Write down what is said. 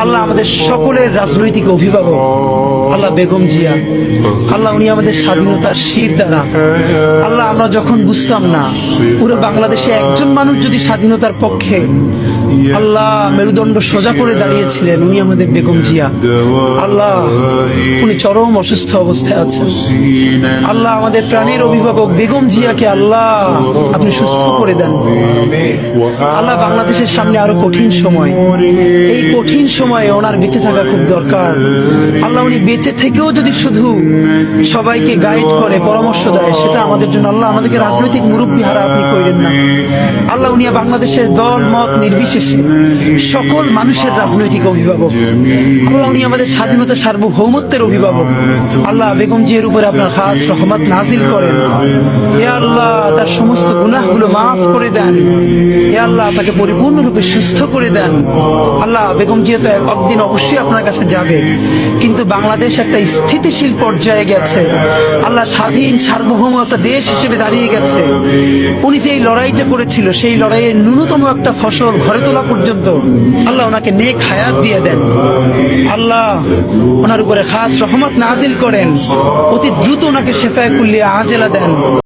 আল্লাহ আমাদের সকলের রাজনৈতিক অভিভাবক আল্লাহ বেগম জিয়া, আল্লাহ উনি আমাদের স্বাধীনতার শির দ্বারা। আল্লাহ আমরা যখন বুঝতাম না পুরো বাংলাদেশে একজন মানুষ যদি স্বাধীনতার পক্ষে আল্লাহ মেরুদণ্ড সোজা করে দাঁড়িয়েছিলেন, উনি আমাদের বেগম জিয়া। আল্লাহ উনি চরম অসুস্থ অবস্থায় আছেন। আল্লাহ আমাদের প্রাণের অভিভাবক বেগম জিয়াকে আল্লাহ আপনি সুস্থ করে দেন। আল্লাহ বাংলাদেশের সামনে আরো কঠিন সময়, এই কঠিন সময়ে ওনার বেঁচে থাকা খুব দরকার। আল্লাহ উনি বেঁচে থেকেও যদি শুধু সবাইকে গাইড করে, পরামর্শ দেয়, সেটা আমাদের জন্য আল্লাহ আমাদেরকে রাজনৈতিক মুরব্বী হারা আপনি কইরেন না। আল্লাহ উনি বাংলাদেশের দল মত নির্বিশেষে সকল মানুষের রাজনৈতিক অভিভাবক। আল্লাহ উনি আমাদের স্বাধীনতা সার্বভৌমত্বের অভিভাবক। আল্লাহ বেগম জিয়ার উপরে আপনার খাস রহমত নাজিল করেন। হে আল্লাহ তার সমস্ত গুনাহগুলো মাফ করে দেন। হে আল্লাহ তাকে পরিপূর্ণরূপে সুস্থ করে দেন। আল্লাহ বেগম জিয়া তো একদিন অবশ্যই আপনার কাছে যাবে, কিন্তু বাংলাদেশ একটা স্থিতিশীল পর্যায়ে গেছে। আল্লাহ স্বাধীন সার্বভৌম একটা দেশ হিসেবে দাঁড়িয়ে গেছে। উনি যে লড়াইটা করেছিল, সেই লড়াইয়ের ন্যূনতম একটা ফসল ঘরে তোলা পর্যন্ত আল্লাহ ওনাকে নেক হায়াত দিয়ে দেন। আল্লাহ ওনার উপরে খাস রহমত নাজিল করেন। অতি দ্রুত ওনাকে শেফায়ে কুল্লিয়া আজেলা দেন।